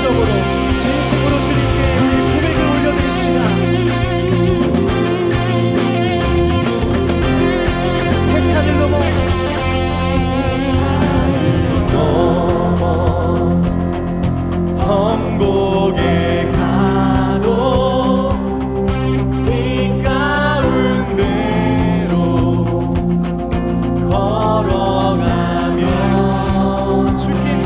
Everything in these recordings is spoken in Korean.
영적으로 진심으로 주님께 우리 고백을 올려드립시다. 해산을 넘어 험곡에 가도 빛 가운데로 걸어가면 주께서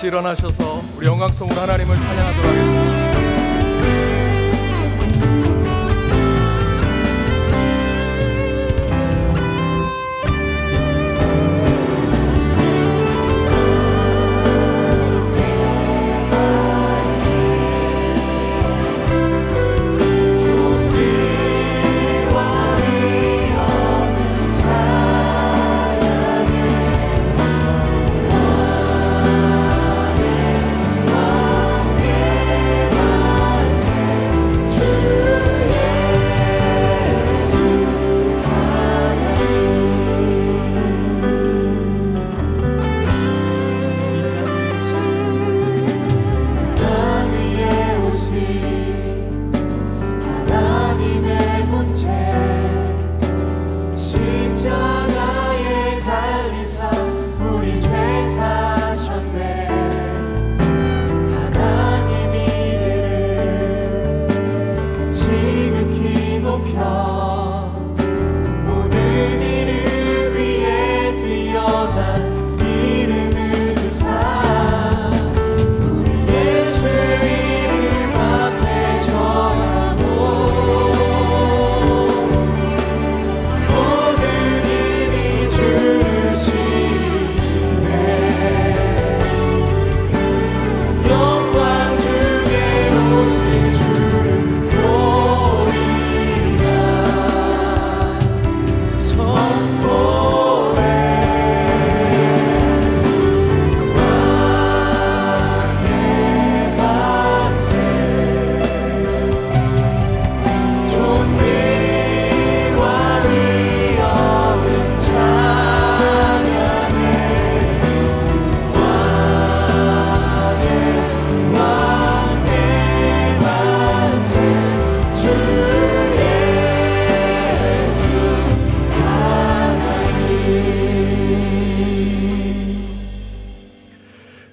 같이 일어나셔서 우리 영광송으로 하나님을 찬양하도록 하겠습니다.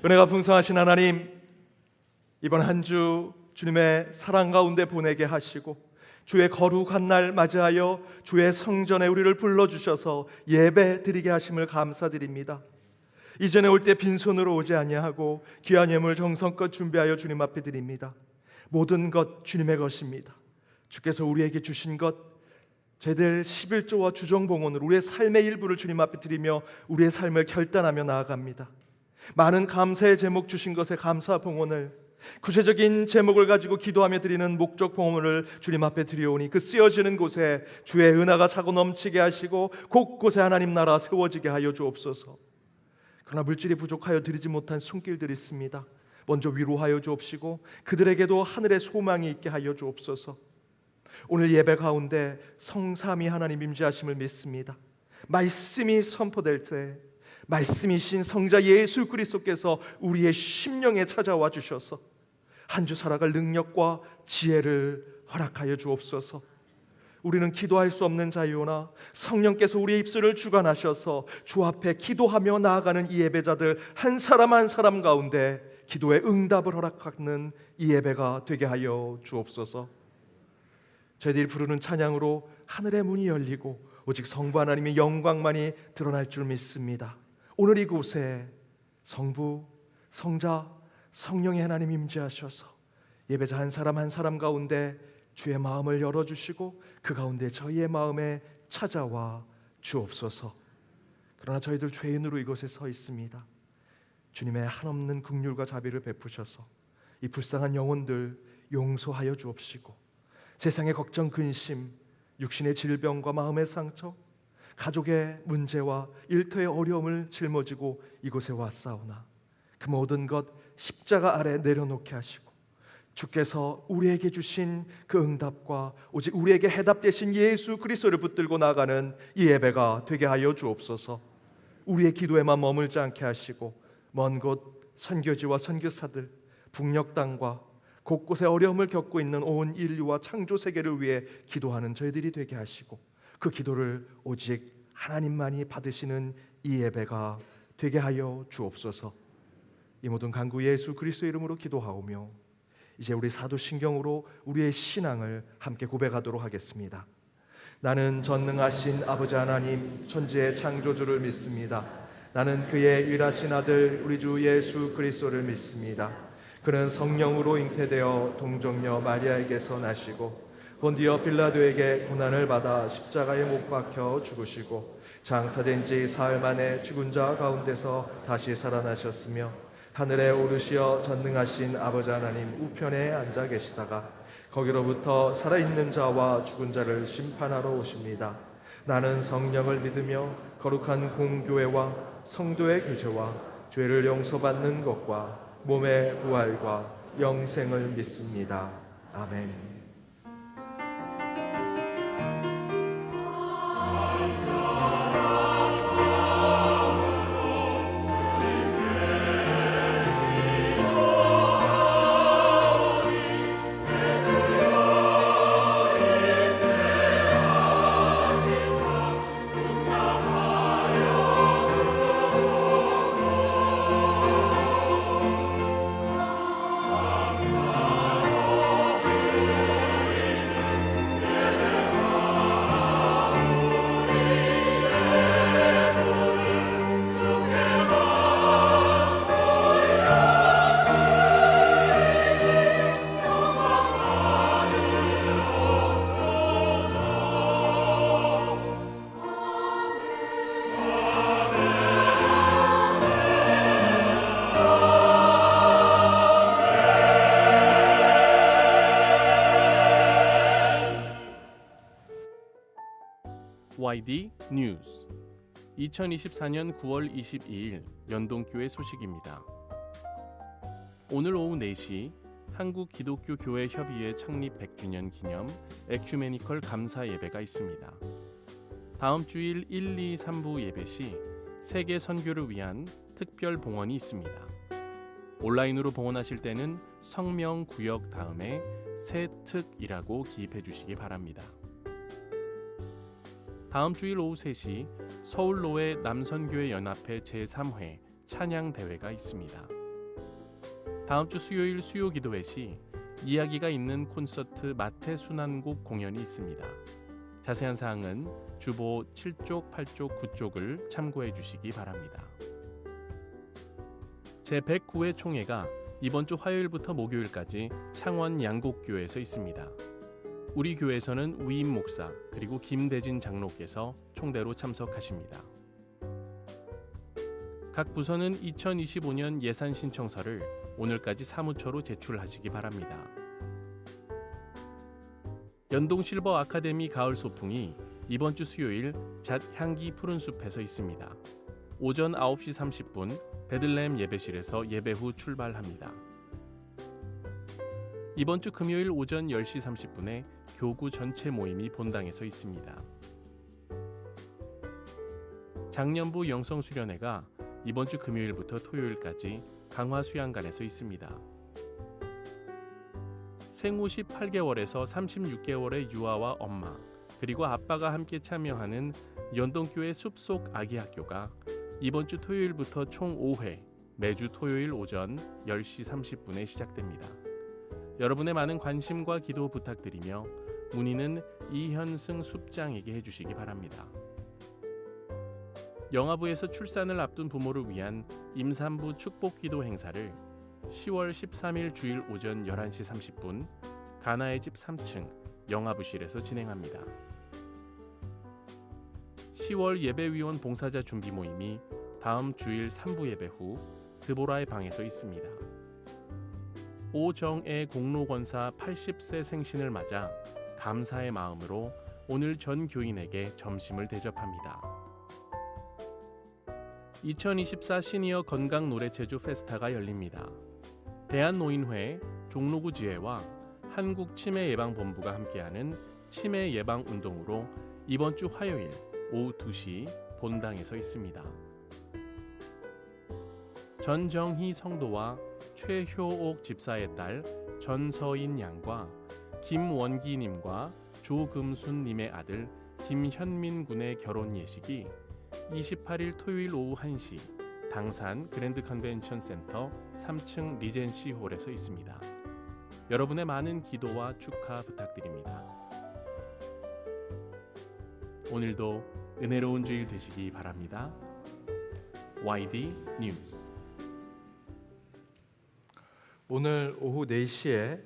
은혜가 풍성하신 하나님, 이번 한 주 주님의 사랑 가운데 보내게 하시고 주의 거룩한 날 맞이하여 주의 성전에 우리를 불러주셔서 예배 드리게 하심을 감사드립니다. 이전에 올 때 빈손으로 오지 아니하고 귀한 예물 정성껏 준비하여 주님 앞에 드립니다. 모든 것 주님의 것입니다. 주께서 우리에게 주신 것, 제들 11조와 주정봉헌으로 우리의 삶의 일부를 주님 앞에 드리며 우리의 삶을 결단하며 나아갑니다. 많은 감사의 제목 주신 것에 감사 봉헌을, 구체적인 제목을 가지고 기도하며 드리는 목적 봉헌을 주님 앞에 드리오니 그 쓰여지는 곳에 주의 은혜가 차고 넘치게 하시고 곳곳에 하나님 나라 세워지게 하여 주옵소서. 그러나 물질이 부족하여 드리지 못한 손길들이 있습니다. 먼저 위로하여 주옵시고 그들에게도 하늘의 소망이 있게 하여 주옵소서. 오늘 예배 가운데 성삼위 하나님 임재하심을 믿습니다. 말씀이 선포될 때 말씀이신 성자 예수 그리스도께서 우리의 심령에 찾아와 주셔서 한 주 살아갈 능력과 지혜를 허락하여 주옵소서. 우리는 기도할 수 없는 자유나 성령께서 우리의 입술을 주관하셔서 주 앞에 기도하며 나아가는 이 예배자들 한 사람 한 사람 가운데 기도의 응답을 허락하는 이 예배가 되게 하여 주옵소서. 저희들이 부르는 찬양으로 하늘의 문이 열리고 오직 성부 하나님의 영광만이 드러날 줄 믿습니다. 오늘 이곳에 성부, 성자, 성령의 하나님 임재하셔서 예배자 한 사람 한 사람 가운데 주의 마음을 열어주시고 그 가운데 저희의 마음에 찾아와 주옵소서. 그러나 저희들 죄인으로 이곳에 서 있습니다. 주님의 한없는 긍휼과 자비를 베푸셔서 이 불쌍한 영혼들 용서하여 주옵시고 세상의 걱정, 근심, 육신의 질병과 마음의 상처, 가족의 문제와 일터의 어려움을 짊어지고 이곳에 왔사오나 그 모든 것 십자가 아래 내려놓게 하시고 주께서 우리에게 주신 그 응답과 오직 우리에게 해답되신 예수 그리스도를 붙들고 나가는 이 예배가 되게 하여 주옵소서. 우리의 기도에만 머물지 않게 하시고 먼 곳 선교지와 선교사들, 북녘 땅과 곳곳에 어려움을 겪고 있는 온 인류와 창조 세계를 위해 기도하는 저희들이 되게 하시고 그 기도를 오직 하나님만이 받으시는 이 예배가 되게 하여 주옵소서. 이 모든 간구 예수 그리스도의 이름으로 기도하오며 이제 우리 사도신경으로 우리의 신앙을 함께 고백하도록 하겠습니다. 나는 전능하신 아버지 하나님 천지의 창조주를 믿습니다. 나는 그의 유일하신 아들 우리 주 예수 그리스도를 믿습니다. 그는 성령으로 잉태되어 동정녀 마리아에게서 나시고 본디어 빌라도에게 고난을 받아 십자가에 못 박혀 죽으시고 장사된 지 사흘 만에 죽은 자 가운데서 다시 살아나셨으며 하늘에 오르시어 전능하신 아버지 하나님 우편에 앉아 계시다가 거기로부터 살아있는 자와 죽은 자를 심판하러 오십니다. 나는 성령을 믿으며 거룩한 공교회와 성도의 교제와 죄를 용서받는 것과 몸의 부활과 영생을 믿습니다. 아멘. YD 뉴스 2024년 9월 22일 연동교회 소식입니다. 오늘 오후 4시 한국기독교교회협의회 창립 100주년 기념 에큐메니컬 감사 예배가 있습니다. 다음 주일 1, 2, 3부 예배 시 세계 선교를 위한 특별 봉헌이 있습니다. 온라인으로 봉헌하실 때는 성명 구역 다음에 세특이라고 기입해 주시기 바랍니다. 다음 주일 오후 3시 서울로의 남선교회 연합회 제3회 찬양대회가 있습니다. 다음 주 수요일 수요기도회 시 이야기가 있는 콘서트 마태 순환곡 공연이 있습니다. 자세한 사항은 주보 7쪽, 8쪽, 9쪽을 참고해 주시기 바랍니다. 제109회 총회가 이번 주 화요일부터 목요일까지 창원 양곡교회에서 있습니다. 우리 교회에서는 위임 목사 그리고 김대진 장로께서 총대로 참석하십니다. 각 부서는 2025년 예산 신청서를 오늘까지 사무처로 제출하시기 바랍니다. 연동 실버 아카데미 가을 소풍이 이번 주 수요일 잣 향기 푸른 숲에서 있습니다. 오전 9시 30분 베들레헴 예배실에서 예배 후 출발합니다. 이번 주 금요일 오전 10시 30분에 교구 전체 모임이 본당에서 있습니다. 장년부 영성수련회가 이번 주 금요일부터 토요일까지 강화 수양관에서 있습니다. 생후 18개월에서 36개월의 유아와 엄마 그리고 아빠가 함께 참여하는 연동교회 숲속 아기학교가 이번 주 토요일부터 총 5회 매주 토요일 오전 10시 30분에 시작됩니다. 여러분의 많은 관심과 기도 부탁드리며 문의는 이현승 숲장에게 해주시기 바랍니다. 영아부에서 출산을 앞둔 부모를 위한 임산부 축복기도 행사를 10월 13일 주일 오전 11시 30분 가나의 집 3층 영아부실에서 진행합니다. 10월 예배위원 봉사자 준비 모임이 다음 주일 3부 예배 후 드보라의 방에서 있습니다. 오정애 공로권사 80세 생신을 맞아 감사의 마음으로 오늘 전 교인에게 점심을 대접합니다. 2024 시니어 건강 노래 제조 페스타가 열립니다. 대한노인회, 종로구 지회와 한국치매예방본부가 함께하는 치매 예방 운동으로 이번 주 화요일 오후 2시 본당에서 있습니다. 전정희 성도와 최효옥 집사의 딸 전서인 양과 김원기님과 조금순님의 아들 김현민 군의 결혼 예식이 28일 토요일 오후 1시 당산 그랜드 컨벤션 센터 3층 리젠시 홀에서 있습니다. 여러분의 많은 기도와 축하 부탁드립니다. 오늘도 은혜로운 주일 되시기 바랍니다. YD 뉴스. 오늘 오후 4시에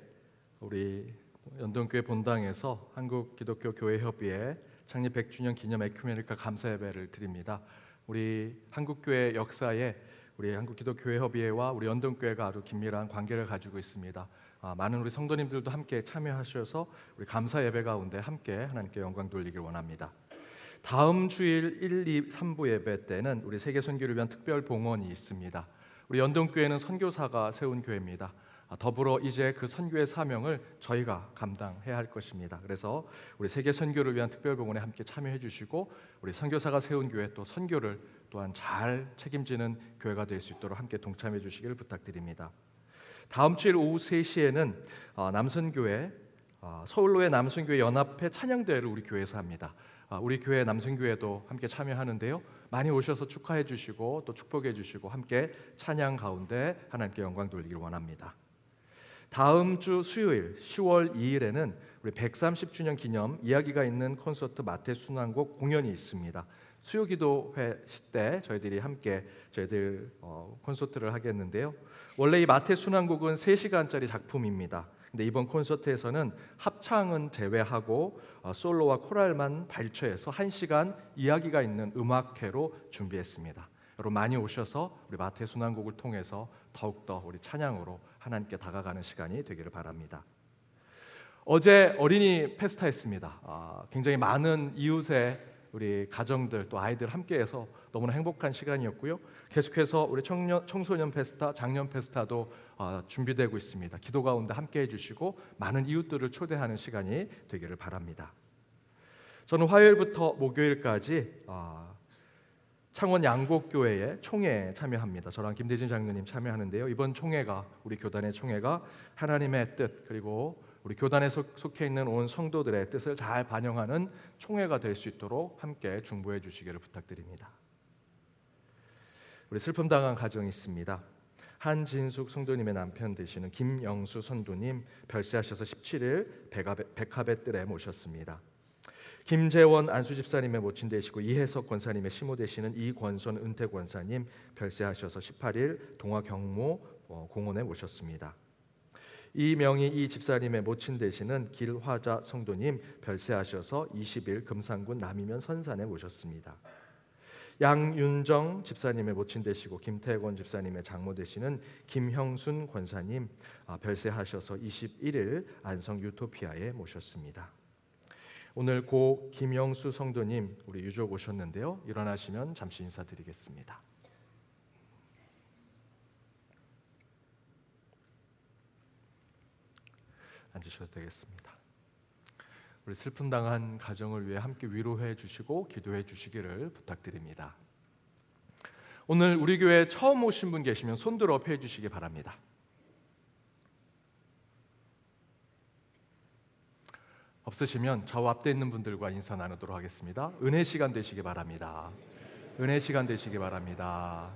우리 연동교회 본당에서 한국기독교교회협의회 창립 100주년 기념 에큐메니카 감사 예배를 드립니다. 우리 한국교회 역사에 우리 한국기독교회협의회와 우리 연동교회가 아주 긴밀한 관계를 가지고 있습니다. 많은 우리 성도님들도 함께 참여하셔서 우리 감사 예배 가운데 함께 하나님께 영광 돌리길 원합니다. 다음 주일 1, 2, 3부 예배 때는 우리 세계 선교를 위한 특별 봉헌이 있습니다. 우리 연동교회는 선교사가 세운 교회입니다. 더불어 이제 그 선교의 사명을 저희가 감당해야 할 것입니다. 그래서 우리 세계 선교를 위한 특별 봉헌에 함께 참여해 주시고 우리 선교사가 세운 교회 또 선교를 또한 잘 책임지는 교회가 될 수 있도록 함께 동참해 주시기를 부탁드립니다. 다음 주일 오후 3시에는 남선교회 서울로의 남선교회 연합회 찬양대회를 우리 교회에서 합니다. 우리 교회 남선교회도 함께 참여하는데요. 많이 오셔서 축하해 주시고 또 축복해 주시고 함께 찬양 가운데 하나님께 영광 돌리길 원합니다. 다음 주 수요일 10월 2일에는 우리 130주년 기념 이야기가 있는 콘서트 마태 순환곡 공연이 있습니다. 수요기도회 때 저희들이 함께 콘서트를 하겠는데요. 원래 이 마태 순환곡은 3시간짜리 작품입니다. 근데 이번 콘서트에서는 합창은 제외하고 솔로와 코랄만 발췌해서 1시간 이야기가 있는 음악회로 준비했습니다. 여러분 많이 오셔서 우리 마태 순환곡을 통해서 더욱더 우리 찬양으로 하나님께 다가가는 시간이 되기를 바랍니다. 어제 어린이 페스타였습니다. 굉장히 많은 이웃의 우리 가정들 또 아이들 함께해서 너무나 행복한 시간이었고요. 계속해서 우리 청소년 페스타, 장년 페스타도 준비되고 있습니다. 기도 가운데 함께해 주시고 많은 이웃들을 초대하는 시간이 되기를 바랍니다. 저는 화요일부터 목요일까지 창원 양곡교회의 총회에 참여합니다. 저랑 김대진 장로님 참여하는데요. 이번 총회가 우리 교단의 총회가 하나님의 뜻 그리고 우리 교단에 속해 있는 온 성도들의 뜻을 잘 반영하는 총회가 될 수 있도록 함께 중보해 주시기를 부탁드립니다. 우리 슬픔 당한 가정이 있습니다. 한진숙 성도님의 남편 되시는 김영수 선도님 별세하셔서 17일 백합의 뜰에 모셨습니다. 김재원 안수 집사님의 모친 되시고 이혜석 권사님의 시모 되시는 이권선 은퇴 권사님 별세하셔서 18일 동화 경모 공원에 모셨습니다. 이명희 이 집사님의 모친 되시는 길화자 성도님 별세하셔서 20일 금산군 남이면 선산에 모셨습니다. 양윤정 집사님의 모친 되시고 김태권 집사님의 장모 되시는 김형순 권사님 별세하셔서 21일 안성 유토피아에 모셨습니다. 오늘 고 김영수 성도님 우리 유족 오셨는데요. 일어나시면 잠시 인사드리겠습니다. 앉으셔도 되겠습니다. 우리 슬픔 당한 가정을 위해 함께 위로해 주시고 기도해 주시기를 부탁드립니다. 오늘 우리 교회에 처음 오신 분 계시면 손들어 펴 주시기 바랍니다. 없으시면 좌우 앞에 있는 분들과 인사 나누도록 하겠습니다. 은혜 시간 되시기 바랍니다. 은혜 시간 되시기 바랍니다.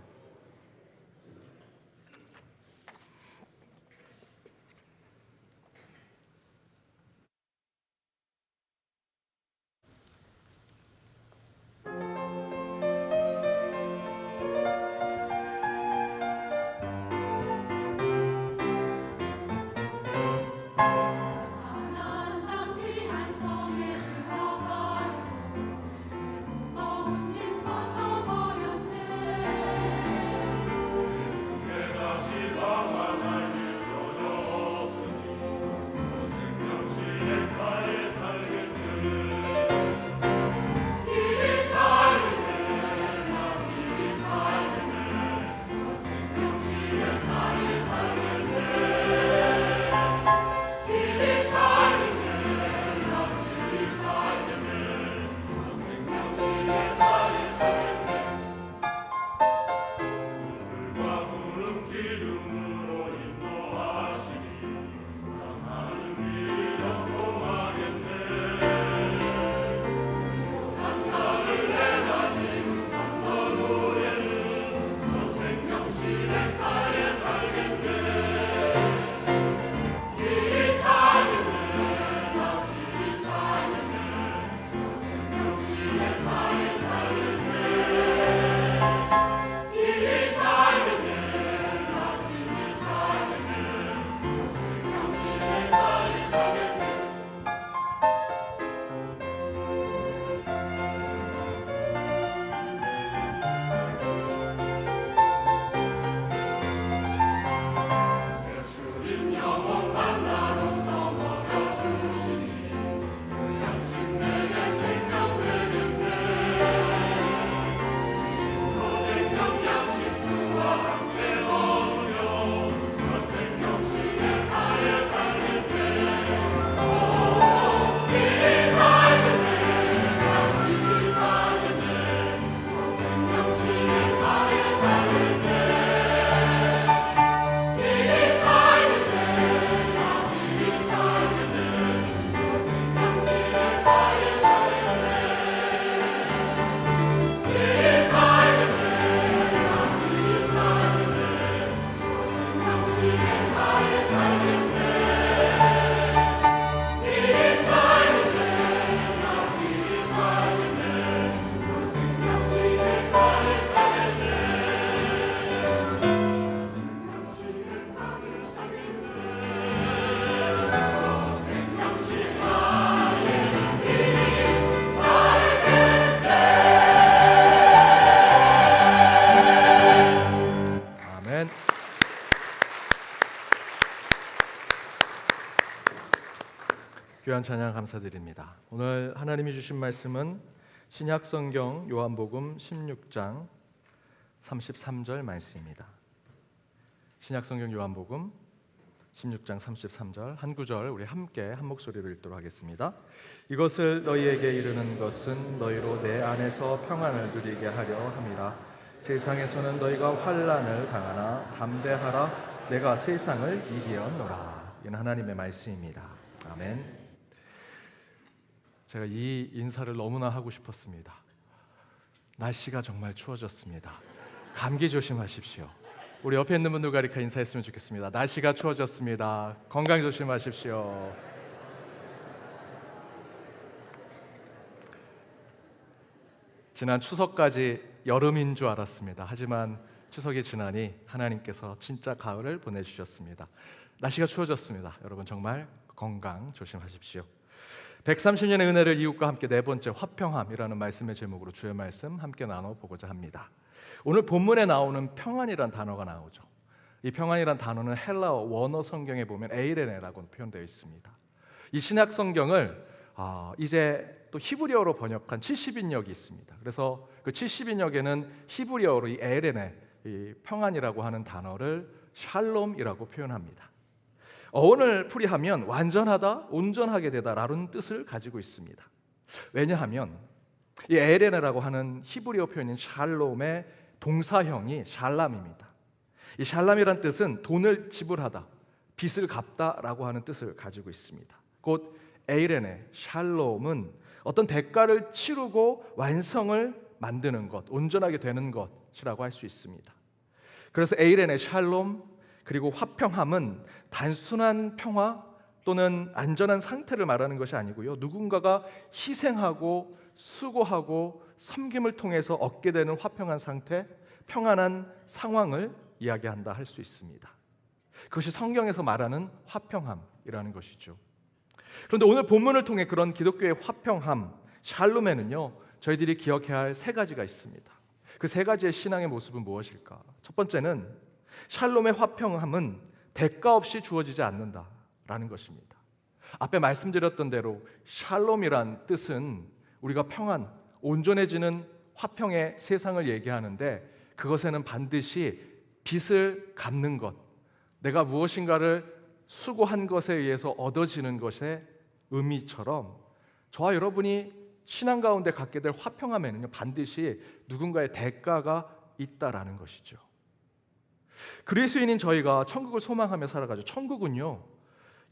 귀한 찬양 감사드립니다. 오늘 하나님이 주신 말씀은 신약성경 요한복음 16장 33절 말씀입니다. 신약성경 요한복음 16장 33절 한 구절 우리 함께 한 목소리로 읽도록 하겠습니다. 이것을 너희에게 이르는 것은 너희로 내 안에서 평안을 누리게 하려 함이라. 세상에서는 너희가 환난을 당하나 담대하라. 내가 세상을 이기었노라. 이는 하나님의 말씀입니다. 아멘. 제가 이 인사를 너무나 하고 싶었습니다. 날씨가 정말 추워졌습니다. 감기 조심하십시오. 우리 옆에 있는 분들과 이렇게 인사했으면 좋겠습니다. 날씨가 추워졌습니다. 건강 조심하십시오. 지난 추석까지 여름인 줄 알았습니다. 하지만 추석이 지나니 하나님께서 진짜 가을을 보내주셨습니다. 날씨가 추워졌습니다. 여러분 정말 건강 조심하십시오. 130년의 은혜를 이웃과 함께 네 번째 화평함이라는 말씀의 제목으로 주의 말씀 함께 나눠보고자 합니다. 오늘 본문에 나오는 평안이란 단어가 나오죠. 이 평안이란 단어는 헬라어 원어 성경에 보면 에이레네라고 표현되어 있습니다. 이 신약 성경을 이제 또 히브리어로 번역한 70인역이 있습니다. 그래서 그 70인역에는 히브리어로 이 에이레네, 이 평안이라고 하는 단어를 샬롬이라고 표현합니다. 어원을 풀이하면 완전하다, 온전하게 되다라는 뜻을 가지고 있습니다. 왜냐하면 이 에레네라고 하는 히브리어 표현인 샬롬의 동사형이 샬람입니다. 이 샬람이란 뜻은 돈을 지불하다, 빚을 갚다라고 하는 뜻을 가지고 있습니다. 곧 에이레네, 샬롬은 어떤 대가를 치르고 완성을 만드는 것, 온전하게 되는 것이라고 할 수 있습니다. 그래서 에이레네, 샬롬 그리고 화평함은 단순한 평화 또는 안전한 상태를 말하는 것이 아니고요, 누군가가 희생하고 수고하고 섬김을 통해서 얻게 되는 화평한 상태, 평안한 상황을 이야기한다 할 수 있습니다. 그것이 성경에서 말하는 화평함이라는 것이죠. 그런데 오늘 본문을 통해 그런 기독교의 화평함, 샬롬에는요, 저희들이 기억해야 할 세 가지가 있습니다. 그 세 가지의 신앙의 모습은 무엇일까? 첫 번째는 샬롬의 화평함은 대가 없이 주어지지 않는다라는 것입니다. 앞에 말씀드렸던 대로 샬롬이란 뜻은 우리가 평안, 온전해지는 화평의 세상을 얘기하는데, 그것에는 반드시 빚을 갚는 것, 내가 무엇인가를 수고한 것에 의해서 얻어지는 것의 의미처럼 저와 여러분이 신앙 가운데 갖게 될 화평함에는요, 반드시 누군가의 대가가 있다라는 것이죠. 그리스도인인 저희가 천국을 소망하며 살아가죠. 천국은요,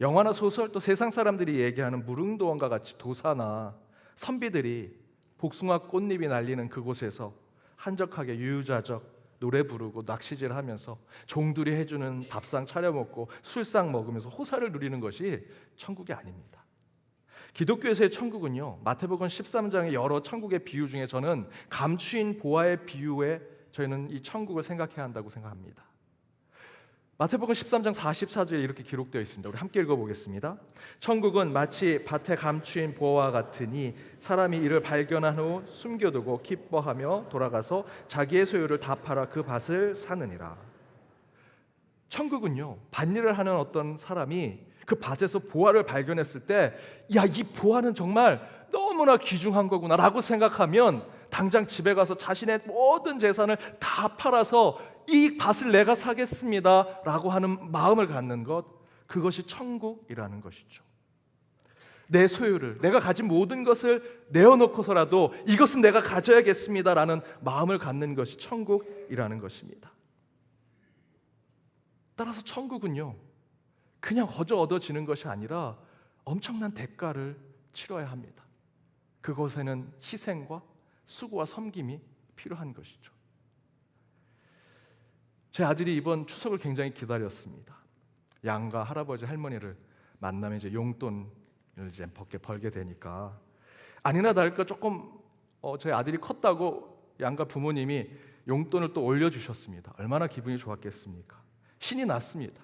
영화나 소설 또 세상 사람들이 얘기하는 무릉도원과 같이 도사나 선비들이 복숭아 꽃잎이 날리는 그곳에서 한적하게 유유자적 노래 부르고 낚시질하면서 종들이 해주는 밥상 차려 먹고 술상 먹으면서 호사를 누리는 것이 천국이 아닙니다. 기독교에서의 천국은요, 마태복음 13장의 여러 천국의 비유 중에 저는 감추인 보화의 비유에 저희는 이 천국을 생각해야 한다고 생각합니다. 마태복음 13장 44절에 이렇게 기록되어 있습니다. 우리 함께 읽어보겠습니다. 천국은 마치 밭에 감추인 보화와 같으니 사람이 이를 발견한 후 숨겨두고 기뻐하며 돌아가서 자기의 소유를 다 팔아 그 밭을 사느니라. 천국은요, 밭일을 하는 어떤 사람이 그 밭에서 보화를 발견했을 때, 야, 이 보화는 정말 너무나 귀중한 거구나 라고 생각하면 당장 집에 가서 자신의 모든 재산을 다 팔아서 이 밭을 내가 사겠습니다 라고 하는 마음을 갖는 것, 그것이 천국이라는 것이죠. 내 소유를, 내가 가진 모든 것을 내어놓고서라도 이것은 내가 가져야겠습니다 라는 마음을 갖는 것이 천국이라는 것입니다. 따라서 천국은요, 그냥 거저 얻어지는 것이 아니라 엄청난 대가를 치러야 합니다. 그곳에는 희생과 수고와 섬김이 필요한 것이죠. 제 아들이 이번 추석을 굉장히 기다렸습니다. 양가 할아버지 할머니를 만나면 이제 용돈을 이제 벌게 되니까, 아니나 다를까 조금 저희 아들이 컸다고 양가 부모님이 용돈을 또 올려주셨습니다. 얼마나 기분이 좋았겠습니까? 신이 났습니다.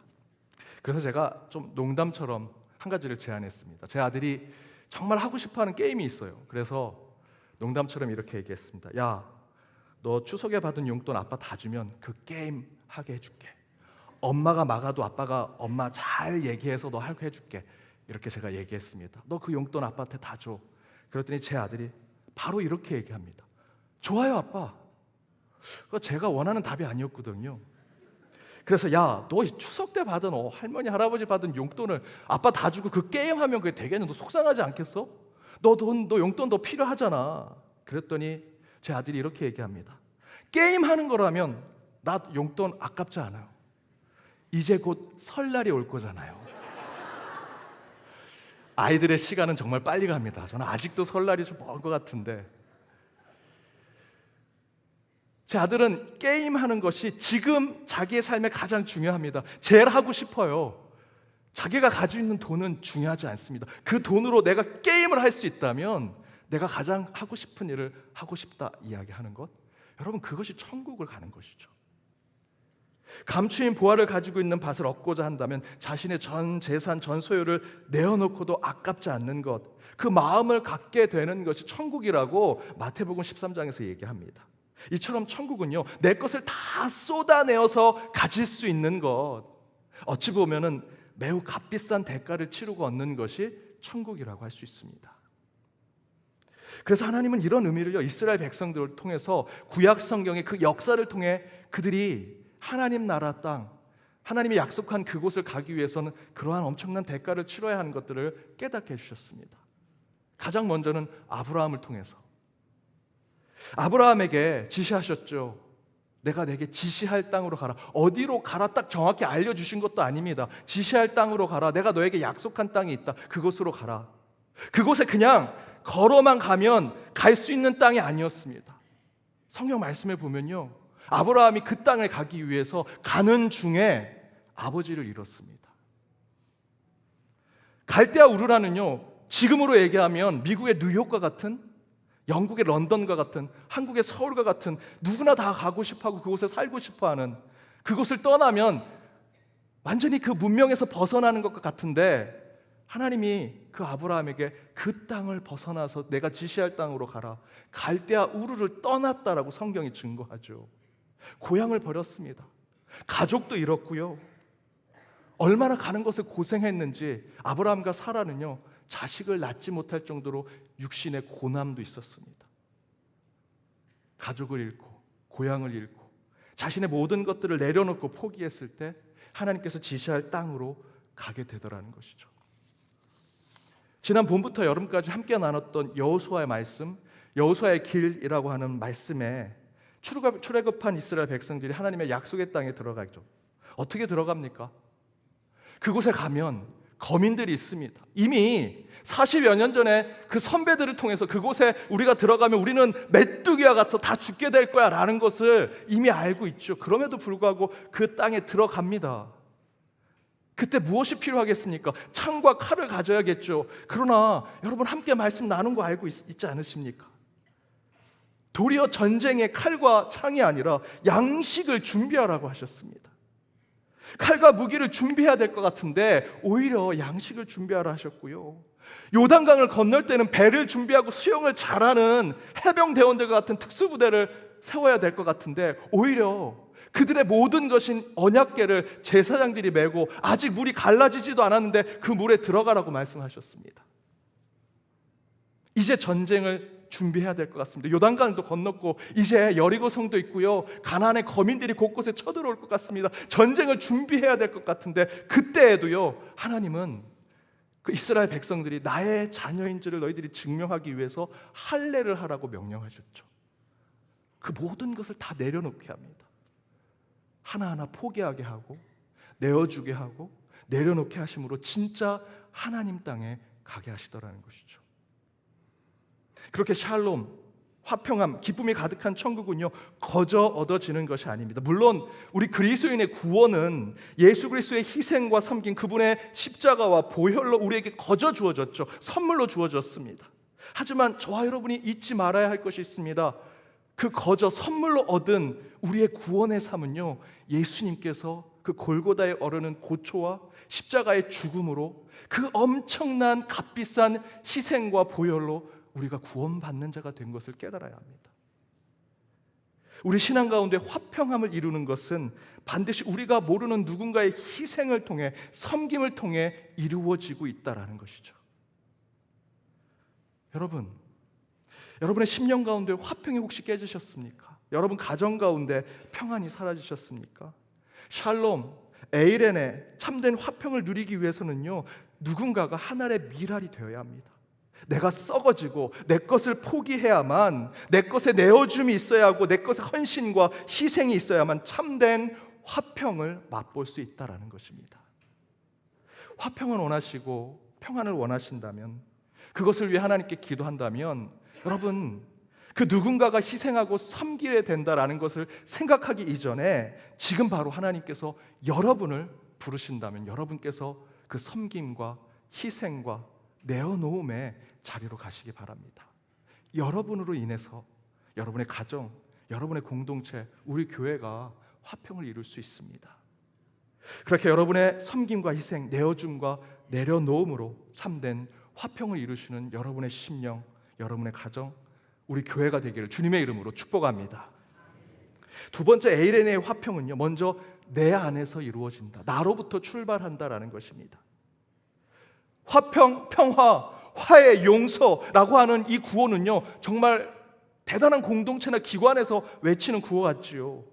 그래서 제가 좀 농담처럼 한 가지를 제안했습니다. 제 아들이 정말 하고 싶어하는 게임이 있어요. 그래서 농담처럼 이렇게 얘기했습니다. 야, 너 추석에 받은 용돈 아빠 다 주면 그 게임 하게 해줄게. 엄마가 막아도 아빠가 엄마 잘 얘기해서 너 하게 해줄게. 이렇게 제가 얘기했습니다. 너 그 용돈 아빠한테 다 줘. 그랬더니 제 아들이 바로 이렇게 얘기합니다. 좋아요 아빠. 그거 제가 원하는 답이 아니었거든요. 그래서 야, 너 추석 때 받은 할머니 할아버지 받은 용돈을 아빠 다 주고 그 게임하면 그게 되겠냐? 너 속상하지 않겠어? 너 용돈 더 필요하잖아. 그랬더니 제 아들이 이렇게 얘기합니다. 게임하는 거라면 나 용돈 아깝지 않아요. 이제 곧 설날이 올 거잖아요. 아이들의 시간은 정말 빨리 갑니다. 저는 아직도 설날이 좀 먼 것 같은데, 제 아들은 게임하는 것이 지금 자기의 삶에 가장 중요합니다. 제일 하고 싶어요. 자기가 가지고 있는 돈은 중요하지 않습니다. 그 돈으로 내가 게임을 할 수 있다면 내가 가장 하고 싶은 일을 하고 싶다 이야기하는 것, 여러분 그것이 천국을 가는 것이죠. 감추인 보화를 가지고 있는 밭을 얻고자 한다면 자신의 전 재산, 전 소유를 내어놓고도 아깝지 않는 것, 그 마음을 갖게 되는 것이 천국이라고 마태복음 13장에서 얘기합니다. 이처럼 천국은요, 내 것을 다 쏟아내어서 가질 수 있는 것, 어찌 보면은 매우 값비싼 대가를 치르고 얻는 것이 천국이라고 할 수 있습니다. 그래서 하나님은 이런 의미를요, 이스라엘 백성들을 통해서 구약 성경의 그 역사를 통해 그들이 하나님 나라 땅, 하나님이 약속한 그곳을 가기 위해서는 그러한 엄청난 대가를 치러야 하는 것들을 깨닫게 해주셨습니다. 가장 먼저는 아브라함을 통해서 아브라함에게 지시하셨죠. 내가 내게 지시할 땅으로 가라. 어디로 가라 딱 정확히 알려주신 것도 아닙니다. 지시할 땅으로 가라. 내가 너에게 약속한 땅이 있다. 그곳으로 가라. 그곳에 그냥 걸어만 가면 갈 수 있는 땅이 아니었습니다. 성경 말씀에 보면요, 아브라함이 그 땅을 가기 위해서 가는 중에 아버지를 잃었습니다. 갈대아 우르라는요, 지금으로 얘기하면 미국의 뉴욕과 같은, 영국의 런던과 같은, 한국의 서울과 같은, 누구나 다 가고 싶어하고 그곳에 살고 싶어하는, 그곳을 떠나면 완전히 그 문명에서 벗어나는 것 같은데, 하나님이 그 아브라함에게 그 땅을 벗어나서 내가 지시할 땅으로 가라, 갈대아 우르를 떠났다라고 성경이 증거하죠. 고향을 버렸습니다. 가족도 잃었고요. 얼마나 가는 것을 고생했는지 아브라함과 사라는요, 자식을 낳지 못할 정도로 육신의 고난도 있었습니다. 가족을 잃고 고향을 잃고 자신의 모든 것들을 내려놓고 포기했을 때 하나님께서 지시할 땅으로 가게 되더라는 것이죠. 지난 봄부터 여름까지 함께 나눴던 여호수아의 말씀, 여호수아의 길이라고 하는 말씀에 출애굽한 이스라엘 백성들이 하나님의 약속의 땅에 들어가죠. 어떻게 들어갑니까? 그곳에 가면 거민들이 있습니다. 이미 40여 년 전에 그 선배들을 통해서 그곳에 우리가 들어가면 우리는 메뚜기와 같아 다 죽게 될 거야 라는 것을 이미 알고 있죠. 그럼에도 불구하고 그 땅에 들어갑니다. 그때 무엇이 필요하겠습니까? 창과 칼을 가져야겠죠. 그러나 여러분 함께 말씀 나눈 거 알고 있지 않으십니까? 도리어 전쟁의 칼과 창이 아니라 양식을 준비하라고 하셨습니다. 칼과 무기를 준비해야 될 것 같은데 오히려 양식을 준비하라 하셨고요. 요단강을 건널 때는 배를 준비하고 수영을 잘하는 해병대원들과 같은 특수부대를 세워야 될 것 같은데 오히려 그들의 모든 것인 언약궤를 제사장들이 메고 아직 물이 갈라지지도 않았는데 그 물에 들어가라고 말씀하셨습니다. 이제 전쟁을 준비해야 될 것 같습니다. 요단강도 건넜고 이제 여리고 성도 있고요, 가나안의 거민들이 곳곳에 쳐들어올 것 같습니다. 전쟁을 준비해야 될 것 같은데 그때에도요, 하나님은 그 이스라엘 백성들이 나의 자녀인 줄을 너희들이 증명하기 위해서 할례를 하라고 명령하셨죠. 그 모든 것을 다 내려놓게 합니다. 하나하나 포기하게 하고 내어주게 하고 내려놓게 하심으로 진짜 하나님 땅에 가게 하시더라는 것이죠. 그렇게 샬롬, 화평함, 기쁨이 가득한 천국은요, 거저 얻어지는 것이 아닙니다. 물론 우리 그리스도인의 구원은 예수 그리스도의 희생과 섬긴 그분의 십자가와 보혈로 우리에게 거저 주어졌죠. 선물로 주어졌습니다. 하지만 저와 여러분이 잊지 말아야 할 것이 있습니다. 그 거저 선물로 얻은 우리의 구원의 삶은요, 예수님께서 그 골고다에 오르는 고초와 십자가의 죽음으로 그 엄청난 값비싼 희생과 보혈로 우리가 구원받는 자가 된 것을 깨달아야 합니다. 우리 신앙 가운데 화평함을 이루는 것은 반드시 우리가 모르는 누군가의 희생을 통해, 섬김을 통해 이루어지고 있다라는 것이죠. 여러분, 여러분의 심령 가운데 화평이 혹시 깨지셨습니까? 여러분 가정 가운데 평안이 사라지셨습니까? 샬롬, 에이렌의 참된 화평을 누리기 위해서는요, 누군가가 하나의 미랄이 되어야 합니다. 내가 썩어지고 내 것을 포기해야만, 내 것에 내어줌이 있어야 하고 내 것에 헌신과 희생이 있어야만 참된 화평을 맛볼 수 있다라는 것입니다. 화평을 원하시고 평안을 원하신다면, 그것을 위해 하나님께 기도한다면, 여러분 그 누군가가 희생하고 섬기게 된다라는 것을 생각하기 이전에 지금 바로 하나님께서 여러분을 부르신다면 여러분께서 그 섬김과 희생과 내어놓음의 자리로 가시기 바랍니다. 여러분으로 인해서 여러분의 가정, 여러분의 공동체, 우리 교회가 화평을 이룰 수 있습니다. 그렇게 여러분의 섬김과 희생, 내어줌과 내려놓음으로 참된 화평을 이루시는 여러분의 심령, 여러분의 가정, 우리 교회가 되기를 주님의 이름으로 축복합니다. 두 번째 에이레네의 화평은요, 먼저 내 안에서 이루어진다, 나로부터 출발한다라는 것입니다. 화평, 평화, 화해, 용서라고 하는 이 구호는요, 정말 대단한 공동체나 기관에서 외치는 구호 같지요.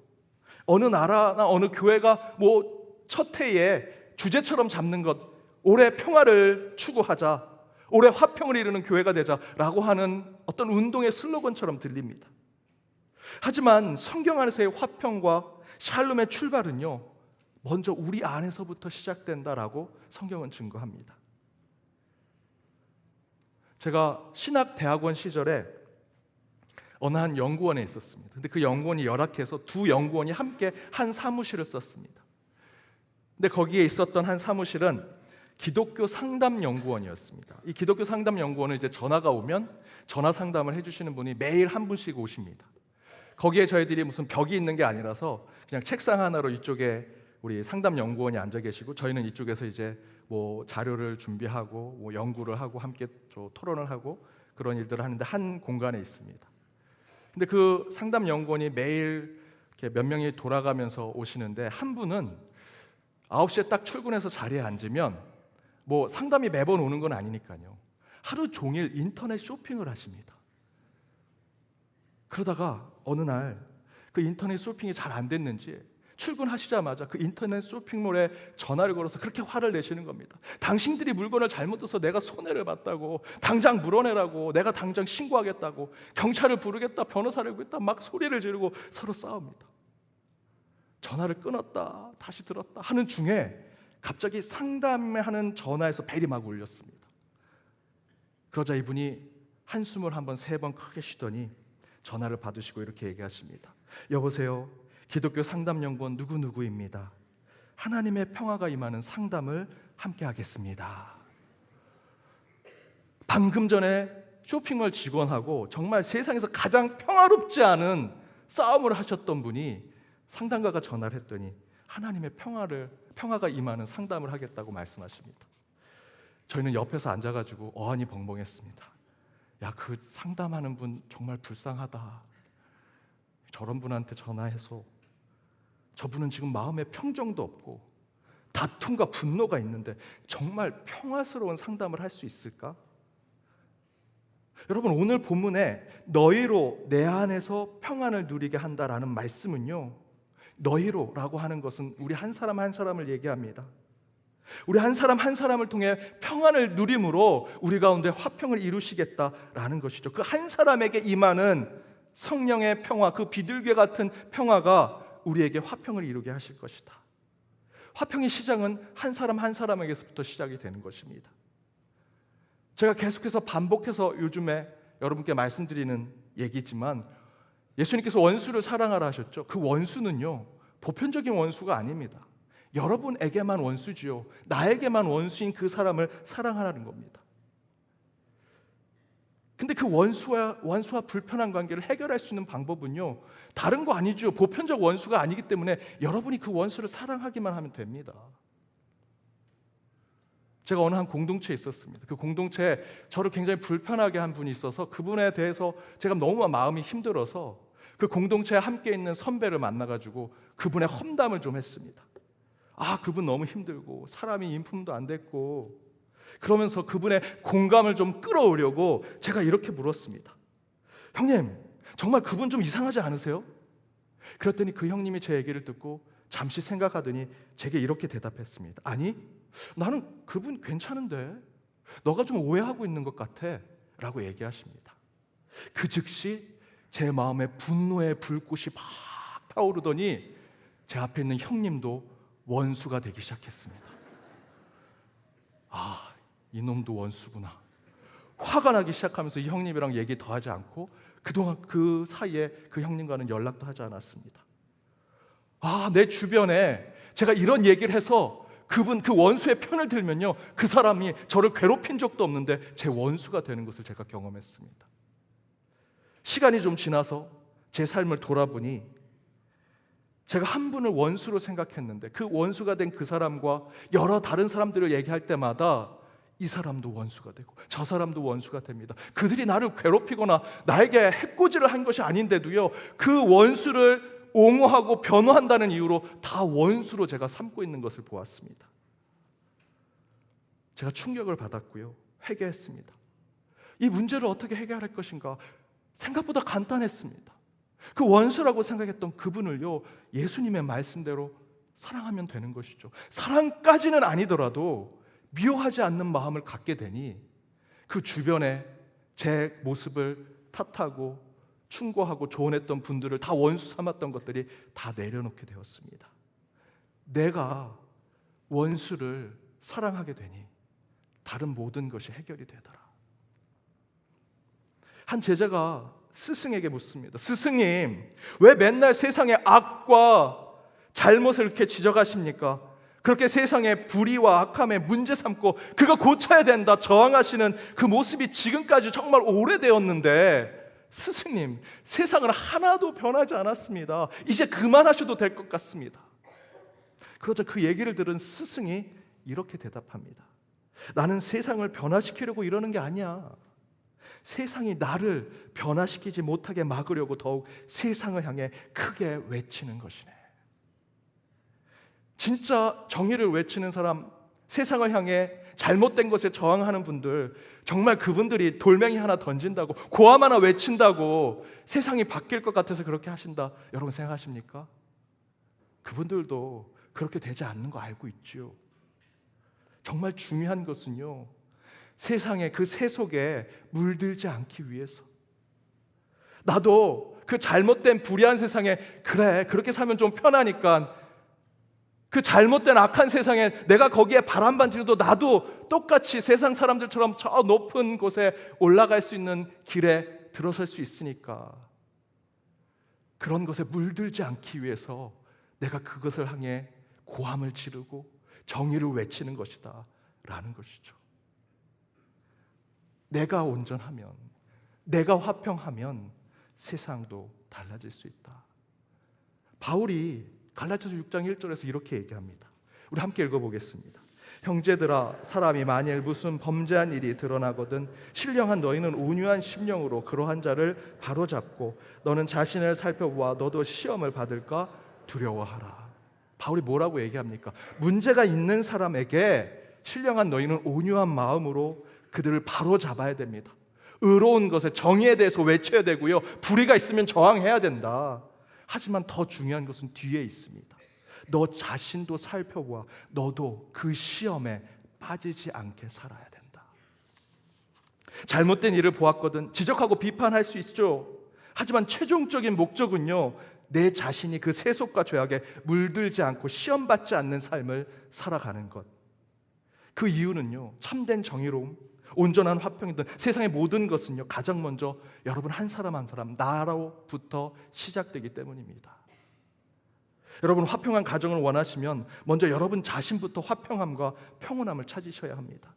어느 나라나 어느 교회가 첫 해에 주제처럼 잡는 것, 올해 평화를 추구하자, 올해 화평을 이루는 교회가 되자라고 하는 어떤 운동의 슬로건처럼 들립니다. 하지만 성경 안에서의 화평과 샬롬의 출발은요, 먼저 우리 안에서부터 시작된다라고 성경은 증거합니다. 제가 신학대학원 시절에 어느 한 연구원에 있었습니다. 근데 그 연구원이 열악해서 두 연구원이 함께 한 사무실을 썼습니다. 근데 거기에 있었던 한 사무실은 기독교 상담 연구원이었습니다. 이 기독교 상담 연구원은 이제 전화가 오면 전화 상담을 해주시는 분이 매일 한 분씩 오십니다. 거기에 저희들이 무슨 벽이 있는 게 아니라서 그냥 책상 하나로 이쪽에 우리 상담 연구원이 앉아 계시고, 저희는 이쪽에서 이제 자료를 준비하고 연구를 하고 함께 토론을 하고 그런 일들을 하는데 한 공간에 있습니다. 근데 그 상담 연구원이 매일 이렇게 몇 명이 돌아가면서 오시는데, 한 분은 9시에 딱 출근해서 자리에 앉으면 상담이 매번 오는 건 아니니까요, 하루 종일 인터넷 쇼핑을 하십니다. 그러다가 어느 날 그 인터넷 쇼핑이 잘 안 됐는지 출근하시자마자 그 인터넷 쇼핑몰에 전화를 걸어서 그렇게 화를 내시는 겁니다. 당신들이 물건을 잘못 뜯어서 내가 손해를 봤다고, 당장 물어내라고, 내가 당장 신고하겠다고, 경찰을 부르겠다, 변호사를 부르겠다, 막 소리를 지르고 서로 싸웁니다. 전화를 끊었다 다시 들었다 하는 중에 갑자기 상담하는 전화에서 벨이 막 울렸습니다. 그러자 이분이 한숨을 한번 3번 크게 쉬더니 전화를 받으시고 이렇게 얘기하십니다. 여보세요, 기독교 상담연구원 누구누구입니다. 하나님의 평화가 임하는 상담을 함께 하겠습니다. 방금 전에 쇼핑몰 직원하고 정말 세상에서 가장 평화롭지 않은 싸움을 하셨던 분이 상담가가 전화를 했더니 하나님의 평화가 임하는 상담을 하겠다고 말씀하십니다. 저희는 옆에서 앉아가지고 어안이 벙벙했습니다. 야, 그 상담하는 분 정말 불쌍하다. 저런 분한테 전화해서 저분은 지금 마음에 평정도 없고 다툼과 분노가 있는데 정말 평화스러운 상담을 할 수 있을까? 여러분, 오늘 본문에 너희로 내 안에서 평안을 누리게 한다라는 말씀은요, 너희로라고 하는 것은 우리 한 사람 한 사람을 얘기합니다. 우리 한 사람 한 사람을 통해 평안을 누림으로 우리 가운데 화평을 이루시겠다라는 것이죠. 그 한 사람에게 임하는 성령의 평화, 그 비둘기 같은 평화가 우리에게 화평을 이루게 하실 것이다. 화평의 시작은 한 사람 한 사람에게서부터 시작이 되는 것입니다. 제가 계속해서 반복해서 요즘에 여러분께 말씀드리는 얘기지만, 예수님께서 원수를 사랑하라 하셨죠. 그 원수는요, 보편적인 원수가 아닙니다. 여러분에게만 원수지요, 나에게만 원수인 그 사람을 사랑하라는 겁니다. 근데 그 원수와 불편한 관계를 해결할 수 있는 방법은요, 다른 거 아니죠. 보편적 원수가 아니기 때문에 여러분이 그 원수를 사랑하기만 하면 됩니다. 제가 어느 한 공동체에 있었습니다. 그 공동체에 저를 굉장히 불편하게 한 분이 있어서 그분에 대해서 제가 너무 마음이 힘들어서 그 공동체에 함께 있는 선배를 만나가지고 그분의 험담을 좀 했습니다. 그분 너무 힘들고 사람이 인품도 안 됐고, 그러면서 그분의 공감을 좀 끌어오려고 제가 이렇게 물었습니다. 형님, 정말 그분 좀 이상하지 않으세요? 그랬더니 그 형님이 제 얘기를 듣고 잠시 생각하더니 제게 이렇게 대답했습니다. 아니, 나는 그분 괜찮은데 너가 좀 오해하고 있는 것 같아 라고 얘기하십니다. 그 즉시 제 마음에 분노의 불꽃이 막 타오르더니 제 앞에 있는 형님도 원수가 되기 시작했습니다. 이놈도 원수구나. 화가 나기 시작하면서 이 형님이랑 얘기 더 하지 않고 그동안 그 사이에 그 형님과는 연락도 하지 않았습니다. 내 주변에 제가 이런 얘기를 해서 그분, 그 원수의 편을 들면요, 그 사람이 저를 괴롭힌 적도 없는데 제 원수가 되는 것을 제가 경험했습니다. 시간이 좀 지나서 제 삶을 돌아보니 제가 한 분을 원수로 생각했는데 그 원수가 된 그 사람과 여러 다른 사람들을 얘기할 때마다 이 사람도 원수가 되고 저 사람도 원수가 됩니다. 그들이 나를 괴롭히거나 나에게 해코지를 한 것이 아닌데도요, 그 원수를 옹호하고 변호한다는 이유로 다 원수로 제가 삼고 있는 것을 보았습니다. 제가 충격을 받았고요, 회개했습니다. 이 문제를 어떻게 해결할 것인가 생각보다 간단했습니다. 그 원수라고 생각했던 그분을요, 예수님의 말씀대로 사랑하면 되는 것이죠. 사랑까지는 아니더라도 미워하지 않는 마음을 갖게 되니 그 주변에 제 모습을 탓하고 충고하고 조언했던 분들을 다 원수 삼았던 것들이 다 내려놓게 되었습니다. 내가 원수를 사랑하게 되니 다른 모든 것이 해결이 되더라. 한 제자가 스승에게 묻습니다. 스승님, 왜 맨날 세상의 악과 잘못을 이렇게 지적하십니까? 그렇게 세상의 불의와 악함에 문제 삼고 그거 고쳐야 된다 저항하시는 그 모습이 지금까지 정말 오래되었는데 스승님, 세상은 하나도 변하지 않았습니다. 이제 그만하셔도 될 것 같습니다. 그러자 그 얘기를 들은 스승이 이렇게 대답합니다. 나는 세상을 변화시키려고 이러는 게 아니야. 세상이 나를 변화시키지 못하게 막으려고 더욱 세상을 향해 크게 외치는 것이네. 진짜 정의를 외치는 사람, 세상을 향해 잘못된 것에 저항하는 분들, 정말 그분들이 돌멩이 하나 던진다고, 고함 하나 외친다고 세상이 바뀔 것 같아서 그렇게 하신다, 여러분 생각하십니까? 그분들도 그렇게 되지 않는 거 알고 있죠. 정말 중요한 것은요, 세상의 그 새 속에 물들지 않기 위해서, 나도 그 잘못된 불의한 세상에 그래 그렇게 살면 좀 편하니까 그 잘못된 악한 세상에 내가 거기에 바람반지로도 나도 똑같이 세상 사람들처럼 저 높은 곳에 올라갈 수 있는 길에 들어설 수 있으니까 그런 것에 물들지 않기 위해서 내가 그것을 향해 고함을 지르고 정의를 외치는 것이다 라는 것이죠. 내가 온전하면, 내가 화평하면 세상도 달라질 수 있다. 바울이 갈라디아서 6장 1절에서 이렇게 얘기합니다. 우리 함께 읽어보겠습니다. 형제들아, 사람이 만일 무슨 범죄한 일이 드러나거든 신령한 너희는 온유한 심령으로 그러한 자를 바로잡고 너는 자신을 살펴보아 너도 시험을 받을까 두려워하라. 바울이 뭐라고 얘기합니까? 문제가 있는 사람에게 신령한 너희는 온유한 마음으로 그들을 바로잡아야 됩니다. 의로운 것에 정의에 대해서 외쳐야 되고요, 불의가 있으면 저항해야 된다. 하지만 더 중요한 것은 뒤에 있습니다. 너 자신도 살펴보아 너도 그 시험에 빠지지 않게 살아야 된다. 잘못된 일을 보았거든 지적하고 비판할 수 있죠. 하지만 최종적인 목적은요, 내 자신이 그 세속과 죄악에 물들지 않고 시험받지 않는 삶을 살아가는 것. 그 이유는요, 참된 정의로움, 온전한 화평이든 세상의 모든 것은요, 가장 먼저 여러분 한 사람 한 사람 나로부터 시작되기 때문입니다. 여러분 화평한 가정을 원하시면 먼저 여러분 자신부터 화평함과 평온함을 찾으셔야 합니다.